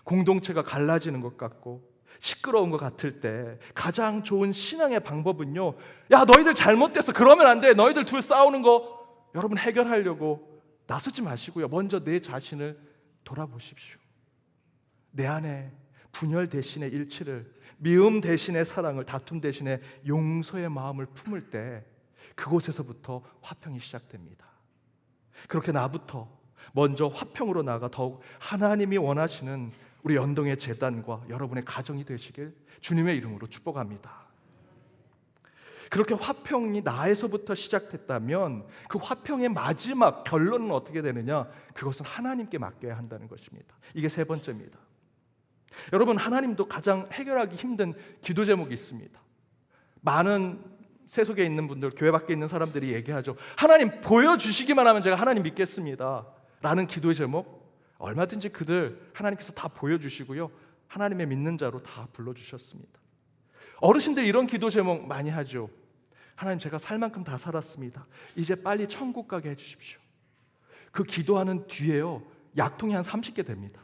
공동체가 갈라지는 것 같고 시끄러운 것 같을 때 가장 좋은 신앙의 방법은요, 야 너희들 잘못됐어 그러면 안 돼, 너희들 둘 싸우는 거 여러분 해결하려고 나서지 마시고요, 먼저 내 자신을 돌아보십시오. 내 안에 분열 대신의 일치를, 미움 대신의 사랑을, 다툼 대신의 용서의 마음을 품을 때 그곳에서부터 화평이 시작됩니다. 그렇게 나부터 먼저 화평으로 나아가 더욱 하나님이 원하시는 우리 연동의 제단과 여러분의 가정이 되시길 주님의 이름으로 축복합니다. 그렇게 화평이 나에서부터 시작됐다면 그 화평의 마지막 결론은 어떻게 되느냐? 그것은 하나님께 맡겨야 한다는 것입니다. 이게 세 번째입니다. 여러분, 하나님도 가장 해결하기 힘든 기도 제목이 있습니다. 많은 세속에 있는 분들, 교회 밖에 있는 사람들이 얘기하죠. 하나님 보여주시기만 하면 제가 하나님 믿겠습니다 라는 기도의 제목, 얼마든지 그들 하나님께서 다 보여주시고요, 하나님의 믿는 자로 다 불러주셨습니다. 어르신들이 이런 기도 제목 많이 하죠. 하나님, 제가 살 만큼 다 살았습니다. 이제 빨리 천국 가게 해주십시오. 그 기도하는 뒤에요, 약통이 한 30개 됩니다.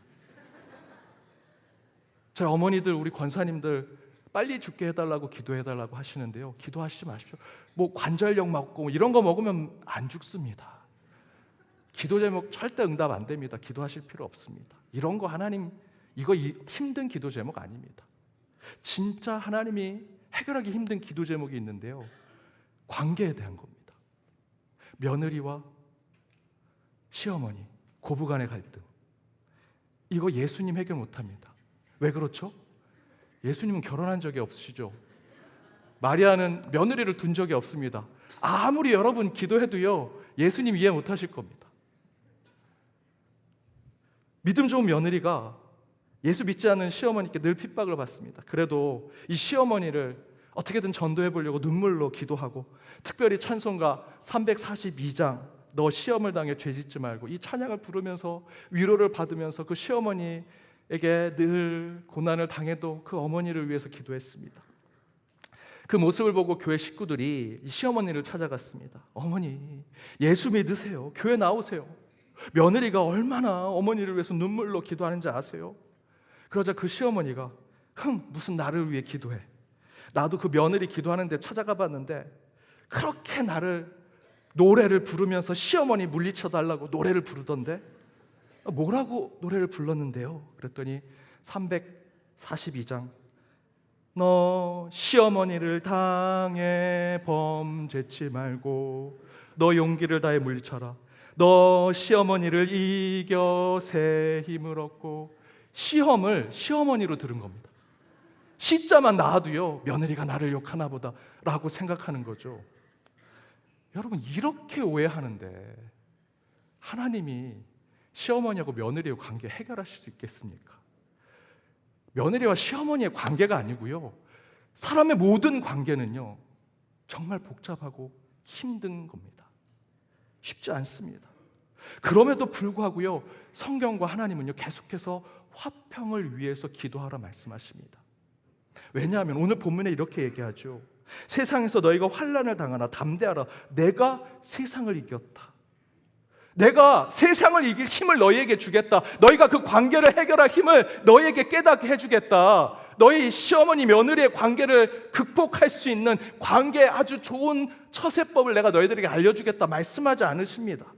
저희 어머니들, 우리 권사님들 빨리 죽게 해달라고 기도해달라고 하시는데요, 기도하시지 마십시오. 뭐 관절염 먹고 이런 거 먹으면 안 죽습니다. 기도 제목 절대 응답 안 됩니다. 기도하실 필요 없습니다. 이런 거 하나님, 이거 힘든 기도 제목 아닙니다. 진짜 하나님이 해결하기 힘든 기도 제목이 있는데요, 관계에 대한 겁니다. 며느리와 시어머니, 고부간의 갈등, 이거 예수님 해결 못합니다. 왜 그렇죠? 예수님은 결혼한 적이 없으시죠? 마리아는 며느리를 둔 적이 없습니다. 아무리 여러분 기도해도요, 예수님 이해 못하실 겁니다. 믿음 좋은 며느리가 예수 믿지 않는 시어머니께 늘 핍박을 받습니다. 그래도 이 시어머니를 어떻게든 전도해 보려고 눈물로 기도하고, 특별히 찬송가 342장 너 시험을 당해 죄짓지 말고, 이 찬양을 부르면서 위로를 받으면서 그 시어머니에게 늘 고난을 당해도 그 어머니를 위해서 기도했습니다. 그 모습을 보고 교회 식구들이 이 시어머니를 찾아갔습니다. 어머니, 예수 믿으세요. 교회 나오세요. 며느리가 얼마나 어머니를 위해서 눈물로 기도하는지 아세요? 그러자 그 시어머니가, 무슨 나를 위해 기도해. 나도 그 며느리 기도하는데 찾아가 봤는데 그렇게 나를 노래를 부르면서 시어머니 물리쳐 달라고 노래를 부르던데, 뭐라고 노래를 불렀는데요? 그랬더니 342장 너 시어머니를 당해 범죄치 말고 너 용기를 다해 물리쳐라. 너 시어머니를 이겨 새 힘을 얻고. 시험을 시어머니로 들은 겁니다. 시자만 나와도요, 며느리가 나를 욕하나 보다 라고 생각하는 거죠. 여러분, 이렇게 오해하는데 하나님이 시어머니하고 며느리의 관계 해결하실 수 있겠습니까? 며느리와 시어머니의 관계가 아니고요, 사람의 모든 관계는요 정말 복잡하고 힘든 겁니다. 쉽지 않습니다. 그럼에도 불구하고요, 성경과 하나님은요 계속해서 화평을 위해서 기도하라 말씀하십니다. 왜냐하면 오늘 본문에 이렇게 얘기하죠. 세상에서 너희가 환난을 당하나 담대하라. 내가 세상을 이겼다. 내가 세상을 이길 힘을 너희에게 주겠다. 너희가 그 관계를 해결할 힘을 너희에게 깨닫게 해주겠다. 너희 시어머니 며느리의 관계를 극복할 수 있는 관계에 아주 좋은 처세법을 내가 너희들에게 알려주겠다 말씀하지 않으십니다.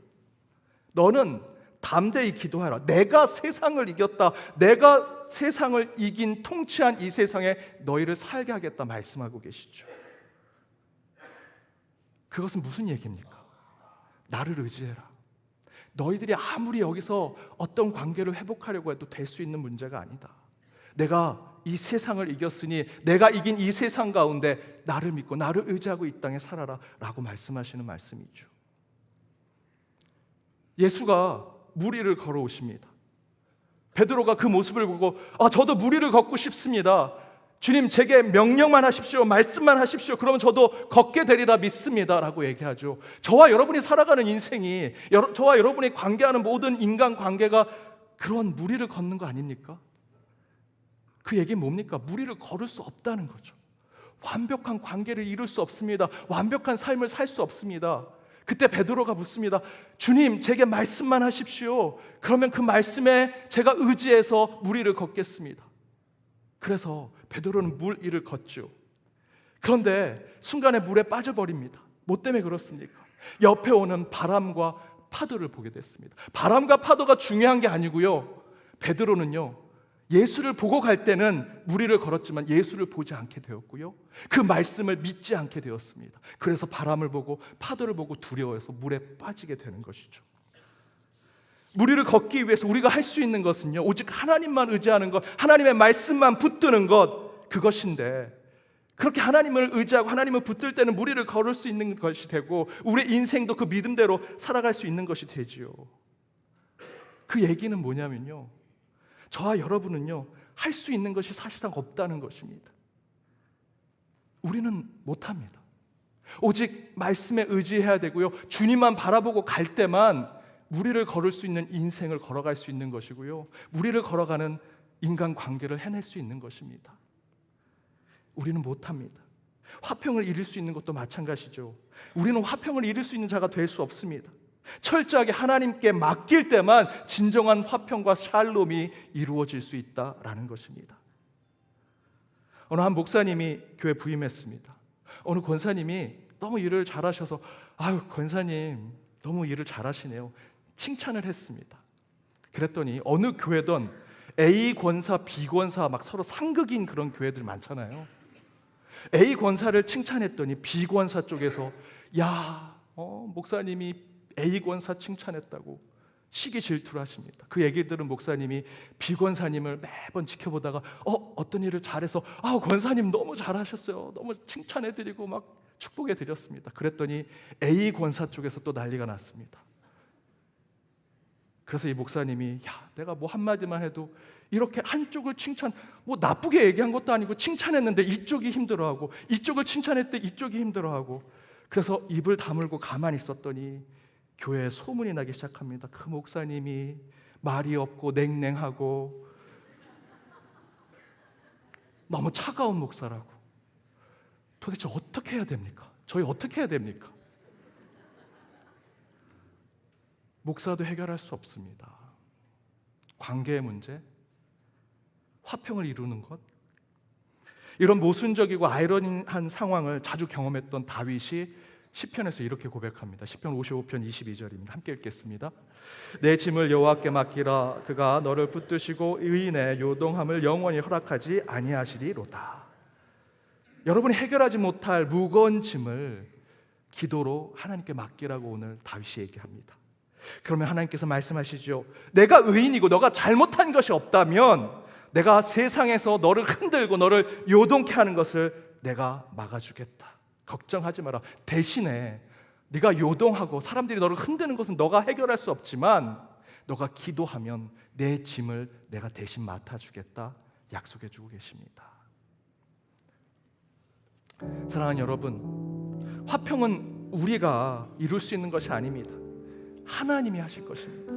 너는 담대히 기도하라. 내가 세상을 이겼다. 내가 세상을 이긴 통치한 이 세상에 너희를 살게 하겠다 말씀하고 계시죠. 그것은 무슨 얘기입니까? 나를 의지해라. 너희들이 아무리 여기서 어떤 관계를 회복하려고 해도 될 수 있는 문제가 아니다. 내가 이 세상을 이겼으니 내가 이긴 이 세상 가운데 나를 믿고 나를 의지하고 이 땅에 살아라 라고 말씀하시는 말씀이죠. 예수가 물 위를 걸어오십니다. 베드로가 그 모습을 보고 저도 물 위를 걷고 싶습니다. 주님, 제게 명령만 하십시오. 말씀만 하십시오. 그러면 저도 걷게 되리라 믿습니다 라고 얘기하죠. 저와 여러분이 살아가는 인생이, 저와 여러분이 관계하는 모든 인간관계가 그런 물 위를 걷는 거 아닙니까? 그 얘기는 뭡니까? 물 위를 걸을 수 없다는 거죠. 완벽한 관계를 이룰 수 없습니다. 완벽한 삶을 살 수 없습니다. 그때 베드로가 묻습니다. 주님, 제게 말씀만 하십시오. 그러면 그 말씀에 제가 의지해서 물 위를 걷겠습니다. 그래서 베드로는 물 위를 걷죠. 그런데 순간에 물에 빠져버립니다. 뭐 때문에 그렇습니까? 옆에 오는 바람과 파도를 보게 됐습니다. 바람과 파도가 중요한 게 아니고요, 베드로는요 예수를 보고 갈 때는 무리를 걸었지만 예수를 보지 않게 되었고요, 그 말씀을 믿지 않게 되었습니다. 그래서 바람을 보고 파도를 보고 두려워해서 물에 빠지게 되는 것이죠. 무리를 걷기 위해서 우리가 할 수 있는 것은요, 오직 하나님만 의지하는 것, 하나님의 말씀만 붙드는 것, 그것인데, 그렇게 하나님을 의지하고 하나님을 붙들 때는 무리를 걸을 수 있는 것이 되고 우리의 인생도 그 믿음대로 살아갈 수 있는 것이 되지요. 그 얘기는 뭐냐면요, 저와 여러분은요, 할 수 있는 것이 사실상 없다는 것입니다. 우리는 못합니다. 오직 말씀에 의지해야 되고요, 주님만 바라보고 갈 때만 무리를 걸을 수 있는 인생을 걸어갈 수 있는 것이고요, 무리를 걸어가는 인간관계를 해낼 수 있는 것입니다. 우리는 못합니다. 화평을 이룰 수 있는 것도 마찬가지죠. 우리는 화평을 이룰 수 있는 자가 될 수 없습니다. 철저하게 하나님께 맡길 때만 진정한 화평과 샬롬이 이루어질 수 있다라는 것입니다. 어느 한 목사님이 교회 부임했습니다. 어느 권사님이 너무 일을 잘하셔서 아유, 권사님 너무 일을 잘하시네요, 칭찬을 했습니다. 그랬더니 어느 교회든 A 권사, B 권사 막 서로 상극인 그런 교회들 많잖아요. A 권사를 칭찬했더니 B 권사 쪽에서 목사님이 A 권사 칭찬했다고 시기 질투를 하십니다. 그 얘기 들은 목사님이 B 권사님을 매번 지켜보다가 어떤 일을 잘해서 권사님 너무 잘하셨어요, 너무 칭찬해드리고 막 축복해드렸습니다. 그랬더니 A 권사 쪽에서 또 난리가 났습니다. 그래서 이 목사님이 내가 뭐 한마디만 해도 이렇게 한쪽을 나쁘게 얘기한 것도 아니고 칭찬했는데 이쪽이 힘들어하고, 이쪽을 칭찬했대 이쪽이 힘들어하고, 그래서 입을 다물고 가만히 있었더니 교회에 소문이 나기 시작합니다. 그 목사님이 말이 없고 냉랭하고 너무 차가운 목사라고. 도대체 어떻게 해야 됩니까? 저희 어떻게 해야 됩니까? 목사도 해결할 수 없습니다. 관계의 문제, 화평을 이루는 것, 이런 모순적이고 아이러니한 상황을 자주 경험했던 다윗이 시편에서 이렇게 고백합니다. 시편 55편 22절입니다. 함께 읽겠습니다. 내 짐을 여호와께 맡기라. 그가 너를 붙드시고 의인의 요동함을 영원히 허락하지 아니하시리로다. 여러분이 해결하지 못할 무거운 짐을 기도로 하나님께 맡기라고 오늘 다윗이 얘기합니다. 그러면 하나님께서 말씀하시죠. 내가 의인이고 너가 잘못한 것이 없다면 내가 세상에서 너를 흔들고 너를 요동케 하는 것을 내가 막아주겠다. 걱정하지 마라. 대신에 네가 요동하고 사람들이 너를 흔드는 것은 너가 해결할 수 없지만 너가 기도하면 내 짐을 내가 대신 맡아주겠다 약속해주고 계십니다. 사랑하는 여러분, 화평은 우리가 이룰 수 있는 것이 아닙니다. 하나님이 하실 것입니다.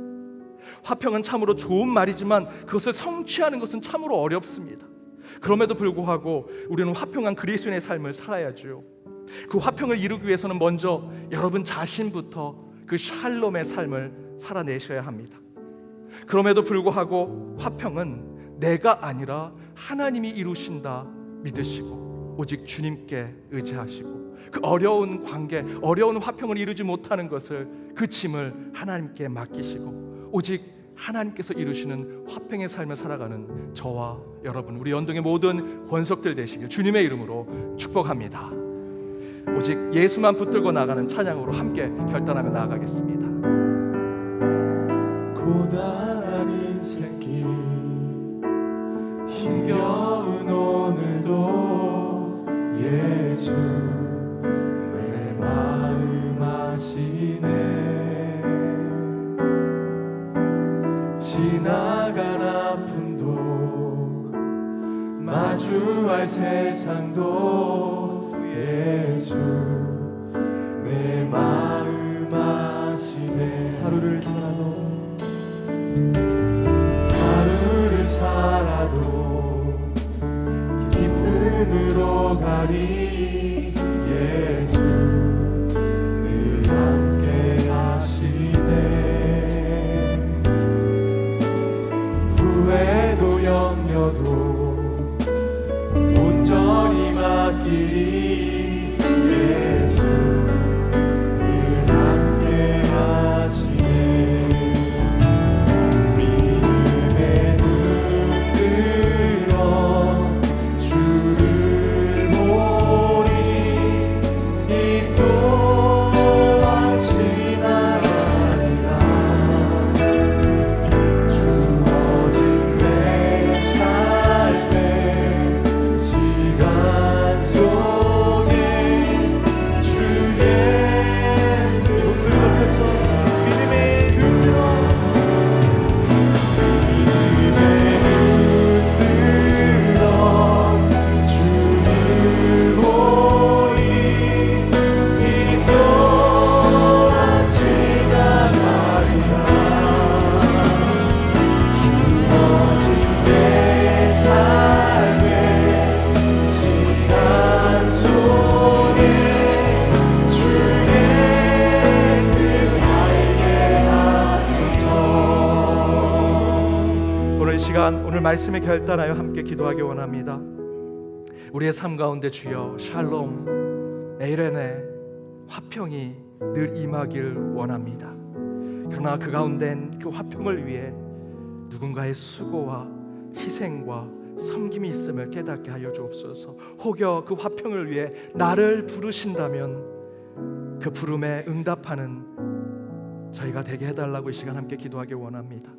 화평은 참으로 좋은 말이지만 그것을 성취하는 것은 참으로 어렵습니다. 그럼에도 불구하고 우리는 화평한 그리스도인의 삶을 살아야죠. 그 화평을 이루기 위해서는 먼저 여러분 자신부터 그 샬롬의 삶을 살아내셔야 합니다. 그럼에도 불구하고 화평은 내가 아니라 하나님이 이루신다 믿으시고 오직 주님께 의지하시고 그 어려운 관계, 어려운 화평을 이루지 못하는 것을, 그 짐을 하나님께 맡기시고 오직 하나님께서 이루시는 화평의 삶을 살아가는 저와 여러분, 우리 연동의 모든 권속들 되시길 주님의 이름으로 축복합니다. 오직 예수만 붙들고 나가는 찬양으로 함께 결단하며 나아가겠습니다. 고단한 인생길 힘겨운 오늘도 예수 내 마음 아시네. 지나간 아픔도 마주할 세상도 예수 내 마음 아시네. 하루를 살아도 기쁨으로 가리. 예수 늘 함께 하시네. 후회도 염려도 온전히 맡기리. 예수 늘 함께 하시네. 믿음의 눈 오늘 말씀에 결단하여 함께 기도하기 원합니다. 우리의 삶 가운데 주여 샬롬 에이레네 화평이 늘 임하길 원합니다. 그러나 그 가운데는 그 화평을 위해 누군가의 수고와 희생과 섬김이 있음을 깨닫게 하여 주옵소서. 혹여 그 화평을 위해 나를 부르신다면 그 부름에 응답하는 저희가 되게 해달라고 이 시간 함께 기도하기 원합니다.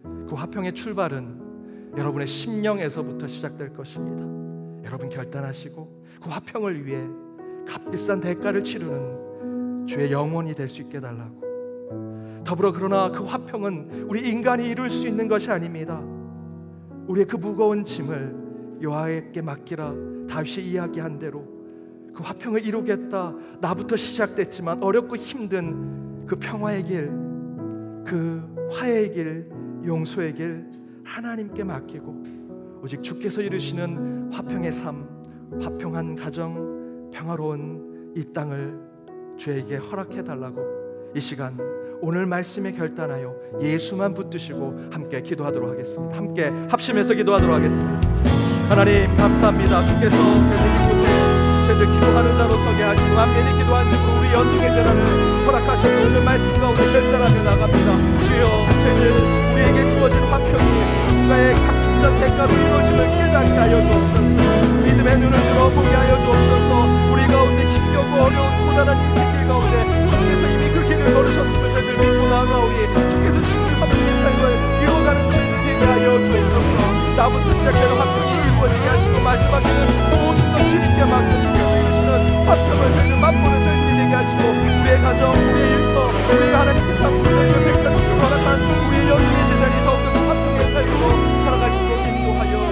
그 화평의 출발은 여러분의 심령에서부터 시작될 것입니다. 여러분 결단하시고 그 화평을 위해 값비싼 대가를 치르는 주의 영혼이 될 수 있게 해달라고. 더불어 그러나 그 화평은 우리 인간이 이룰 수 있는 것이 아닙니다. 우리의 그 무거운 짐을 여호와께 맡기라 다윗이 이야기한 대로 그 화평을 이루겠다. 나부터 시작됐지만 어렵고 힘든 그 평화의 길, 그 화해의 길, 용서의 길 하나님께 맡기고 오직 주께서 이루시는 화평의 삶, 화평한 가정, 평화로운 이 땅을 주에게 허락해 달라고 이 시간 오늘 말씀에 결단하여 예수만 붙드시고 함께 기도하도록 하겠습니다. 함께 합심해서 기도하도록 하겠습니다. 하나님 감사합니다. 주께서 이곳에 저희들 기도하는 자로 서게 하시고 만면이 기도한 집으로 우리 연동의 재단을 허락하셔서 오늘 말씀 가운데 결단하며 나갑니다. 주여 저희들 우리에게 주어진 화평이 누가의 값비싼 대가로 이루어짐을 깨닫게 하여 주옵소서. 믿음의 눈을 들어 보게 하여 주옵소서. 우리 가운데 힘겹고 어려운 고단한 인생길 가운데 주께서 이미 그 길을 걸으셨음을 저희들 믿고 나아가오니 주께서 주신 화평의 삶을 이루어가는 저희들 되게 하여 주옵소서. 나부터 시작되는 화평이 이루어지게 하시고 마지막에는 모든 것 주님께 맡겨 주께서 이루시는 화평을 저희들 맛보는 저희들이 되게 하시고 우리의 가정, 우리의 일터, 우리가 하나님께 삼고 저희의 백성 주시고 허락한 우리의 연중의 재단이 더욱더 화평의 삶으로 살아가도록 인도하여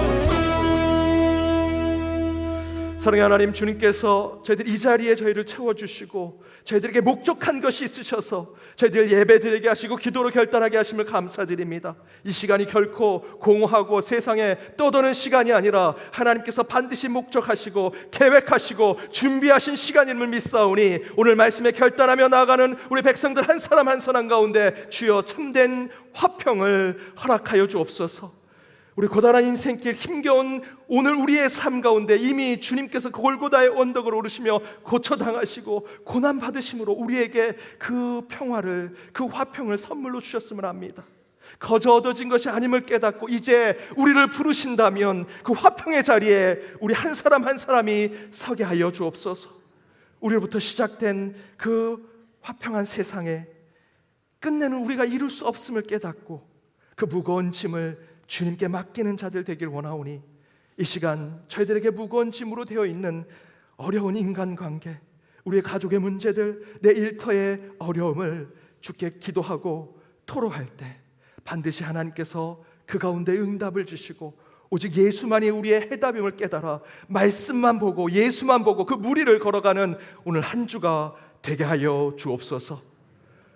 사랑의 하나님, 주님께서 저희들 이 자리에 저희를 채워주시고 저희들에게 목적한 것이 있으셔서 저희들 예배드리게 하시고 기도로 결단하게 하심을 감사드립니다. 이 시간이 결코 공허하고 세상에 떠도는 시간이 아니라 하나님께서 반드시 목적하시고 계획하시고 준비하신 시간임을 믿사오니 오늘 말씀에 결단하며 나아가는 우리 백성들 한 사람 한 사람 가운데 주여 참된 화평을 허락하여 주옵소서. 우리 고단한 인생길 힘겨운 오늘 우리의 삶 가운데 이미 주님께서 그 골고다의 언덕을 오르시며 고쳐당하시고 고난받으심으로 우리에게 그 평화를, 그 화평을 선물로 주셨음을 압니다. 거저 얻어진 것이 아님을 깨닫고 이제 우리를 부르신다면 그 화평의 자리에 우리 한 사람 한 사람이 서게 하여 주옵소서. 우리로부터 시작된 그 화평한 세상에 끝내는 우리가 이룰 수 없음을 깨닫고 그 무거운 짐을 주님께 맡기는 자들 되길 원하오니 이 시간 저희들에게 무거운 짐으로 되어 있는 어려운 인간관계, 우리의 가족의 문제들, 내 일터의 어려움을 주께 기도하고 토로할 때 반드시 하나님께서 그 가운데 응답을 주시고 오직 예수만이 우리의 해답임을 깨달아 말씀만 보고 예수만 보고 그 무리를 걸어가는 오늘 한 주가 되게 하여 주옵소서.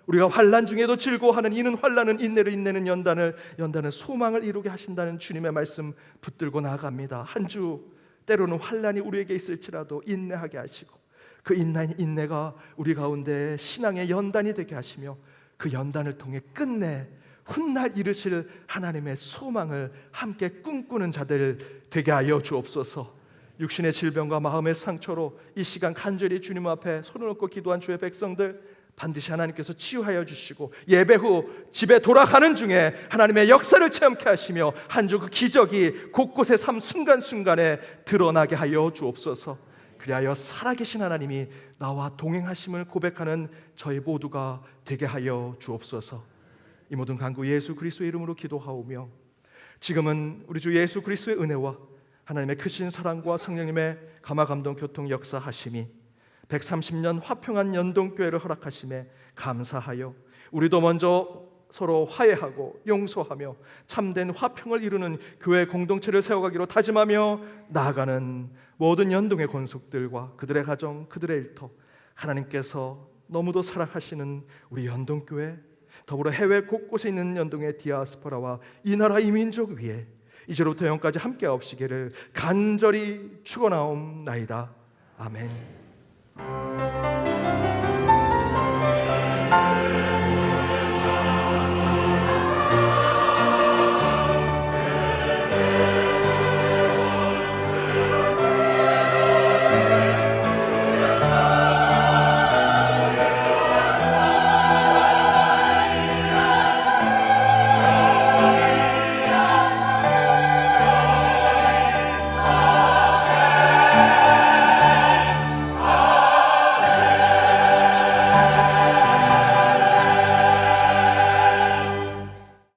우리가 환난 중에도 즐거워하는 이는 환난은 인내를, 인내는 연단을, 연단은 소망을 이루게 하신다는 주님의 말씀 붙들고 나아갑니다. 한 주 때로는 환난이 우리에게 있을지라도 인내하게 하시고 그 인내가 우리 가운데 신앙의 연단이 되게 하시며 그 연단을 통해 끝내 훗날 이루실 하나님의 소망을 함께 꿈꾸는 자들 되게 하여 주옵소서. 육신의 질병과 마음의 상처로 이 시간 간절히 주님 앞에 손을 얹고 기도한 주의 백성들 반드시 하나님께서 치유하여 주시고 예배 후 집에 돌아가는 중에 하나님의 역사를 체험케 하시며 한 주 그 기적이 곳곳의 삶 순간순간에 드러나게 하여 주옵소서. 그리하여 살아계신 하나님이 나와 동행하심을 고백하는 저희 모두가 되게 하여 주옵소서. 이 모든 간구 예수 그리스도의 이름으로 기도하오며 지금은 우리 주 예수 그리스도의 은혜와 하나님의 크신 사랑과 성령님의 감화감동 교통 역사하심이 130년 화평한 연동교회를 허락하심에 감사하여 우리도 먼저 서로 화해하고 용서하며 참된 화평을 이루는 교회 공동체를 세워가기로 다짐하며 나아가는 모든 연동의 권속들과 그들의 가정, 그들의 일터, 하나님께서 너무도 사랑하시는 우리 연동교회, 더불어 해외 곳곳에 있는 연동의 디아스포라와 이 나라 이 민족 위에 이제로부터 영까지 함께 하옵시기를 간절히 축원하옵나이다. 아멘.